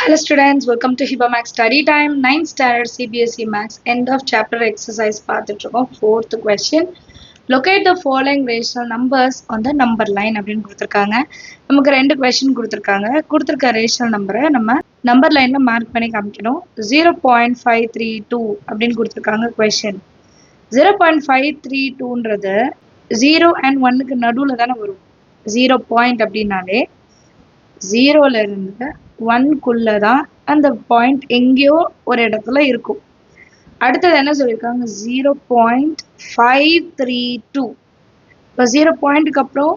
Hello students, welcome to Hiba Max Study Time. 9th standard CBSE Max end of chapter exercise பார்த்துட்டுருக்கோம். 4th question. Locate the following rational numbers on the number line அப்படின்னு கொடுத்துருக்காங்க. நமக்கு ரெண்டு question கொடுத்துருக்காங்க. கொடுத்துருக்க rational நம்பரை நம்ம number லைன்ல mark பண்ணி காமிக்கணும். 0.532 அப்படின்னு கொடுத்துருக்காங்க question. 0.532ன்றது 0 and 1க்கு நடுவில் தானே வரும். 0 point அப்படின்னாலே 0ல இருந்து 1க்குள்ள தான் அந்த பாயிண்ட் எங்கேயோ ஒரு இடத்துல இருக்கும். அடுத்தது என்ன சொல்லியிருக்காங்க 0.532. இப்போ 0 பாயிண்ட்டுக்கு அப்புறம்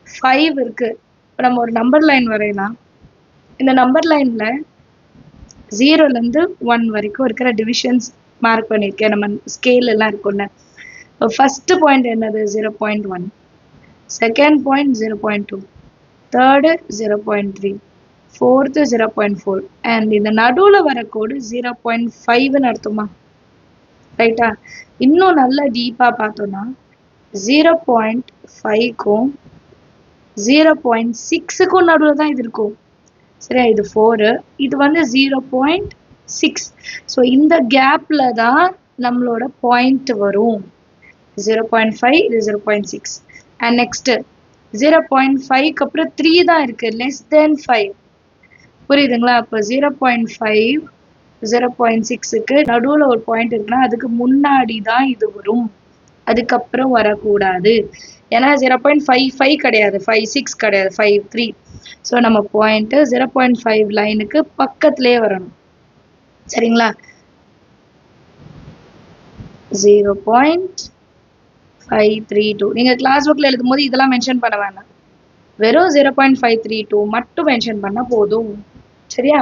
5 இருக்கு. இப்போ நம்ம ஒரு நம்பர் லைன் வரையலாம். இந்த நம்பர் லைன்ல 0லேருந்து 1 வரைக்கும் இருக்கிற டிவிஷன்ஸ் மார்க் பண்ணியிருக்கேன். நம்ம ஸ்கேல் எல்லாம் இருக்கும்ல. இப்போ ஃபர்ஸ்ட் பாயிண்ட் என்னது 0.1, second point 0.2, third 0.3, fourth 0.4 and இந்த நடுவில் வர கோடு 0.5ன்னு அர்த்தமா? ரைட்டா? இன்னும் நல்லா டீப்பாக பார்த்தோம்னா 0.5க்கும் 0.6க்கும் நடுவில் தான் இது இருக்கும். சரியா? இது 4, இது வந்து 0.6. ஸோ இந்த கேப்பில் தான் நம்மளோட பாயிண்ட் வரும். 0.5 இது 0.6 அண்ட் நெக்ஸ்ட்டு 0.5க்கு அப்புறம் 3 தான் இருக்கு, லெஸ் தென் 5. புரியுதுங்களா? அப்போ 0.5 0.6க்கு நடுவில் ஒரு பாயிண்ட் இருக்குன்னா அதுக்கு முன்னாடி தான் இது வரும், அதுக்கப்புறம் வரக்கூடாது. ஏன்னா 0.55 கிடையாது, 56 கிடையாது, 53. ஸோ நம்ம பாயிண்ட் 0.5 லைனுக்கு பக்கத்திலே வரணும். சரிங்களா? 0.532 நீங்கள் கிளாஸ் ஒர்க்கில் எழுதும் போது இதெல்லாம் மென்ஷன் பண்ண வேண்டாம், வெறும் 0.532 மட்டும் மென்ஷன் பண்ண போதும். சரியா?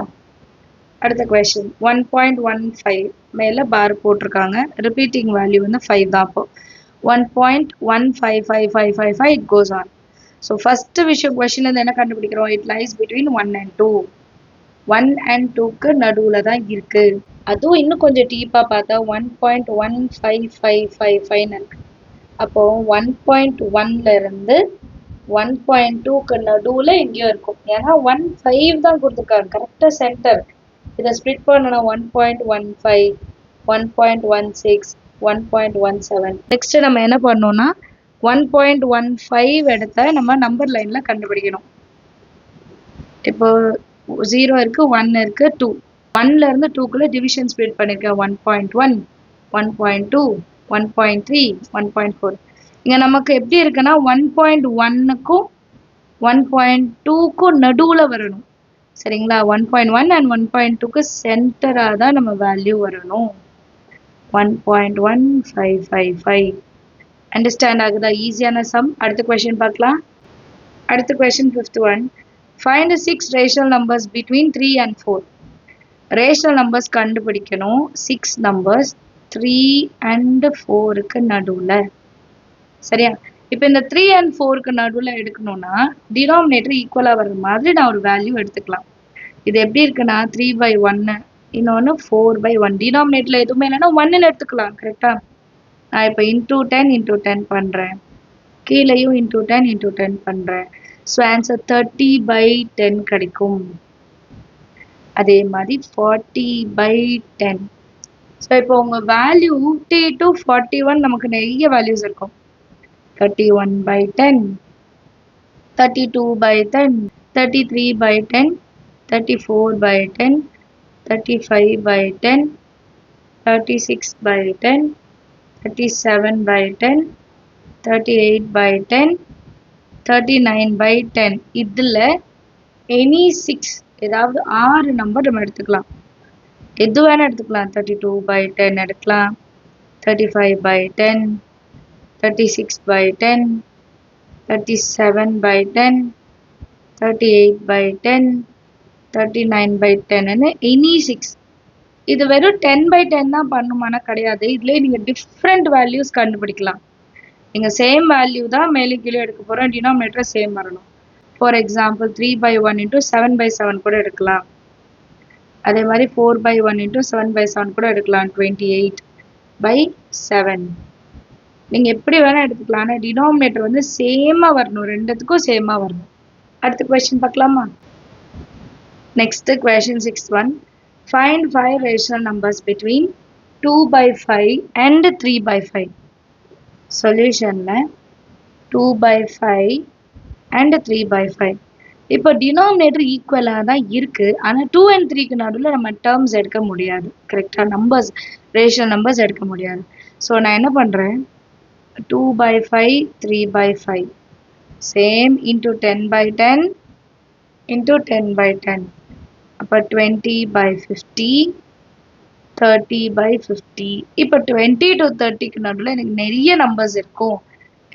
அடுத்த கொஸ்டின் 1.15 மேலே பார் போட்டிருக்காங்க. ரிப்பீட்டிங் வேல்யூ வந்து 5 தான். அப்போ 1.155555 it goes on. So first விஷயம் கொஸ்டின்ல இருந்து என்ன கண்டுபிடிக்கிறோம்? It lies between 1 and 2. 1 and 2க்கு நடுவில் தான் இருக்கு. அதுவும் இன்னும் கொஞ்சம் டீப்பாக பார்த்தா 1.15555 இருக்கு. அப்போ 1.1ல இருந்து 1.2க்கு நடுவில் எங்கேயோ இருக்கும். ஏன்னா 1.5 தான் கொடுத்துருக்காங்க, கரெக்டாக சென்டர். இதை ஸ்ப்ளிட் பண்ணணும் 1.15, 1.16, 1.17. நெக்ஸ்ட் நம்ம என்ன பண்ணோம்னா 1.15 இடத்த நம்ம நம்பர் லைன்ல கண்டுபிடிக்கணும். இப்போ 0 இருக்கு, 1 இருக்கு, 2. 1ல இருந்து 2க்குள்ள டிவிஷன் ஸ்ப்ளிட் பண்ணிருக்கேன். 1.1, 1.2, 1.3, 1.4. இங்க நமக்கு எப்படி இருக்குன்னா 1.1க்கும் 1.2க்கும் நடுவில் வரணும். சரிங்களா? 1.1 and 1.2க்கு சென்டராக தான் நம்ம வேல்யூ வரணும். 1.1555. அண்டர்ஸ்டாண்ட் ஆகுதா? ஈஸியான சம். அடுத்த கொஸ்டின் பார்க்கலாம். அடுத்த question 5th one. Find 6 rational numbers between 3 and 4. Rational numbers கண்டுபிடிக்கணும். 6 நம்பர்ஸ் 3 and 4க்கு நடுவில். சரியா? இப்போ இந்த 3 and 4க்கு நடுவில் எடுக்கணும்னா டினாமினேட்டர் ஈக்குவலாக வர்ற மாதிரி நான் ஒரு வேல்யூ எடுத்துக்கலாம். இது எப்படி இருக்குன்னா 3/1, இன்னொன்று 4/1. டினாமினேட்டரில் எதுவுமே இல்லைன்னா 1ன்னு எடுத்துக்கலாம். கரெக்டாக? நான் இப்போ இன்டூ 10 × 10 பண்ணுறேன், கீழேயும் இன்டூ 10 × 10 பண்ணுறேன். ஸோ ஆன்சர் 30/10 கிடைக்கும். அதே மாதிரி 40/10. ஸோ இப்போ உங்கள் வேல்யூ 50 to 41 நமக்கு நிறைய வேல்யூஸ் இருக்கும். 31/10, 32/10, 33/10, 34/10, 35/10, 36/10, 37/10, 38/10, 39/10. இதில் எனி 6 ஏதாவது 6 நம்பர் நம்ம எடுத்துக்கலாம். எது வேணால் எடுத்துக்கலாம். 32/10 எடுக்கலாம், 35/10, 36/10, 37/10, 38/10, 39/10ன்னு எனி 6. இது வெறும் 10/10 தான் பண்ணுமானா கிடையாது. இதுலேயே நீங்கள் டிஃப்ரெண்ட் வேல்யூஸ் கண்டுபிடிக்கலாம். நீங்கள் சேம் வேல்யூ தான் மேலே கீழே எடுக்க போகிறோம், டினாமினேட்டர் சேம் வரணும். ஃபார் எக்ஸாம்பிள் 3/1 × 7/7 கூட எடுக்கலாம். அதே மாதிரி 4/1 × 7/7 கூட எடுக்கலாம். 28/7. நீங்கள் எப்படி வேணால் எடுத்துக்கலாம். ஆனால் டினாமினேட்டர் வந்து சேமாக வரணும், ரெண்டுத்துக்கும் சேமாக வரணும். அடுத்த கொஸ்டின் பார்க்கலாமா? Next question 6-1. Find 5 rational numbers between 2 by 5 and 3 by 5. Solution 2 by 5 and 3 by 5. இப்போ டினாமினேட்டர் ஈக்குவலாக தான் இருக்குது. ஆனால் 2 and 3க்கு நடுவில் நம்ம டேர்ம்ஸ் எடுக்க முடியாது. கரெக்டாக நம்பர்ஸ் ரேஷியல் நம்பர்ஸ் எடுக்க முடியாது. ஸோ நான் என்ன பண்ணுறேன், 2 by 5 3 by 5 same into 10 by 10 into 10 by 10. அப்போ 20 by 50 30 by 50. இப்போ 20 to 30க்கு நடுவில் எனக்கு நிறைய நம்பர்ஸ் இருக்கும்.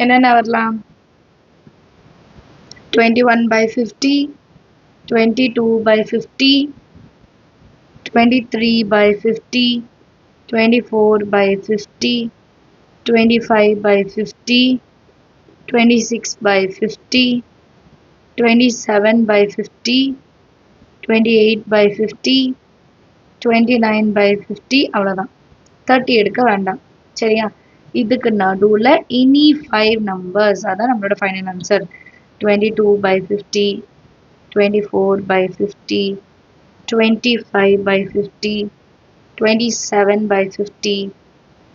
என்னென்ன வரலாம், 21 by 50, 22 by 50, 23 by 50, 24 by 50, 25 by 50, 26 by 50, 27 by 50, 28 by 50, 29 by 50. அவ்வளோதான், 30 எடுக்க வேண்டாம். சரியா, இதுக்கு நடுவில் இனி 5 நம்பர்ஸ், அதான் நம்மளோட final answer. 22 by 50, 24 by 50, 25 by 50, 27 by 50,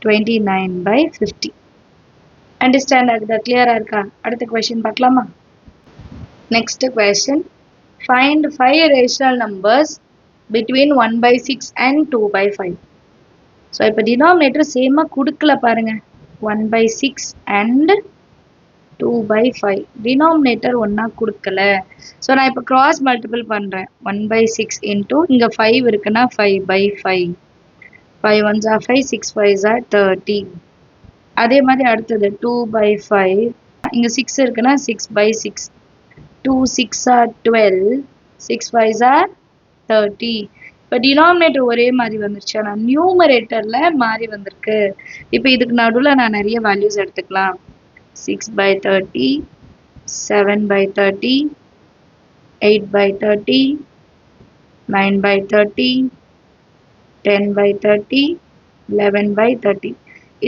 29 by 50. Understand ஆகுதா, கிளியரா இருக்கா? அடுத்த கொஸ்டின் பார்க்கலாமா? Next question, find 5 rational numbers between 1 by 6 and 2 by 5. So இப்போ டினாமினேட்டர் சேமாக கொடுக்கல பாருங்க, 1 by 6 and 2 by 5. டினாமினேட்டர் ஒன்றா கொடுக்கல. ஸோ நான் இப்போ கிராஸ் மல்டிபிள் பண்ணுறேன். 1 by 6 இன்ட்டு இங்கே 5 இருக்குன்னா 5 by 5. 5 1s are 5, 6 5s are 30. அதே மாதிரி அடுத்தது 2 by 5. இங்கே 6 இருக்குன்னா 6 by 6. 2 6 are 12, 6 5s are 30. இப்போ டினாமினேட்டர் ஒரே மாதிரி வந்துருச்சு, ஆனால் நியூமரேட்டரில் மாறி வந்திருக்கு. இப்போ இதுக்கு நடுவில் நான் நிறைய வேல்யூஸ் எடுத்துக்கலாம். 6 by 30, 7 by 30, 8 by 30, 9 by 30, 10 by 30, 11 by 30.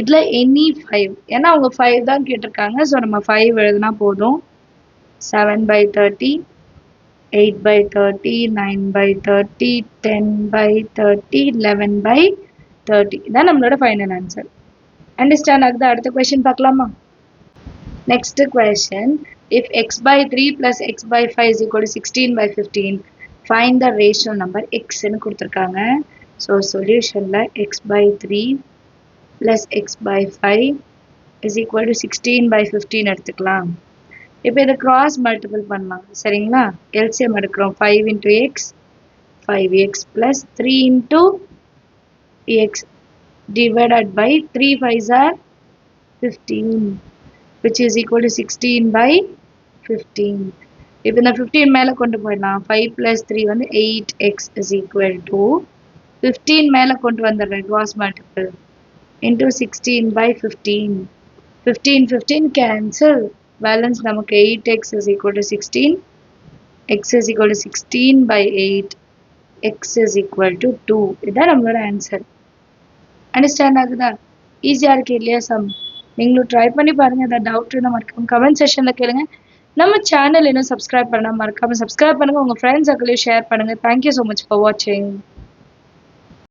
இதில் any 5, ஏன்னா அவங்க 5 தான் கேட்டிருக்காங்க. ஸோ நம்ம 5 எழுதுனா போதும். 7 by 30, 8 by 30, 9 by 30, 10 by 30, 11 by 30. இதான் நம்மளோட ஃபைனல் ஆன்சர். அண்டர்ஸ்டாண்ட் ஆகுது? அடுத்த கொஸ்டின் பார்க்கலாமா? Next question, if x by 3 plus x by 5 is equal to 16 by 15, find the rational number x ன்னு கொடுத்துருக்காங்க. ஸோ சொல்யூஷனில் x by 3 plus x by 5 is equal to 16 by 15 எடுத்துக்கலாம். இப்போ இதை cross multiple பண்ணலாம். சரிங்களா, எல்சிஎம் எடுக்கிறோம். 5 into x, 5x plus 3 into x divided by 3 5s are 15, which is equal to 16 by 15. இப்போ இந்த 15 மேலே கொண்டு போயிடலாம். 5 plus 3 வந்து 8x is equal to 15 மேலே கொண்டு வந்துடுறேன் cross multiple into 16 by 15. 15 15 cancel, balance நமக்கு 8x is equal to 16, x is equal to 16 by 8, x is equal to 2. இதுதான் நம்மளோட ஆன்சர். அண்டர்ஸ்டாண்ட் ஆகுதா? ஈஸியாக இருக்கு இல்லையா சம்? நீங்களும் ட்ரை பண்ணி பாருங்கள். ஏதாவது டவுட் இருந்தால் மறக்காம கமெண்ட் செஷனில் கேளுங்க. நம்ம சேனல் இன்னும் சப்ஸ்கிரைப் பண்ணால் மறக்காமல் சப்ஸ்கிரைப் பண்ணுங்கள். உங்கள் ஃப்ரெண்ட்ஸ் சர்க்கிளையும் ஷேர் பண்ணுங்கள். தேங்க்யூ ஸோ மச் ஃபார் வாட்சிங்.